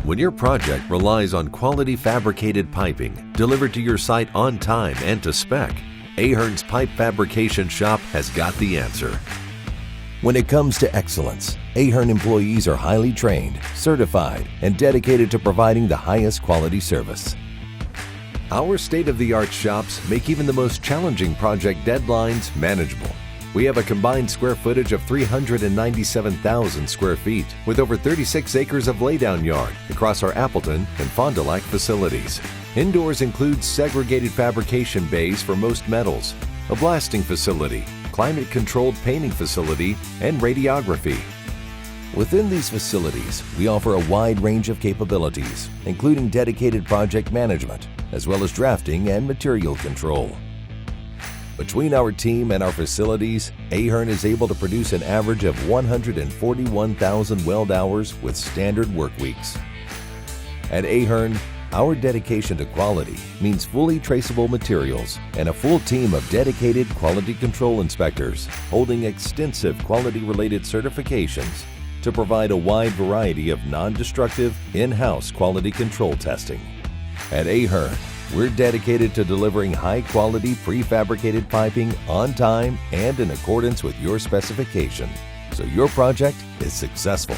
When your project relies on quality fabricated piping delivered to your site on time and to spec, Ahern's Pipe Fabrication Shop has got the answer. When it comes to excellence, Ahern employees are highly trained, certified, and dedicated to providing the highest quality service. Our state-of-the-art shops make even the most challenging project deadlines manageable. We have a combined square footage of 397,000 square feet with over 36 acres of laydown yard across our Appleton and Fond du Lac facilities. Indoors includes segregated fabrication bays for most metals, a blasting facility, climate-controlled painting facility, and radiography. Within these facilities, we offer a wide range of capabilities, including dedicated project management, as well as drafting and material control. Between our team and our facilities, Ahern is able to produce an average of 141,000 weld hours with standard work weeks. At Ahern, our dedication to quality means fully traceable materials and a full team of dedicated quality control inspectors holding extensive quality-related certifications to provide a wide variety of non-destructive in-house quality control testing. At Ahern, we're dedicated to delivering high-quality prefabricated piping on time and in accordance with your specification, so your project is successful.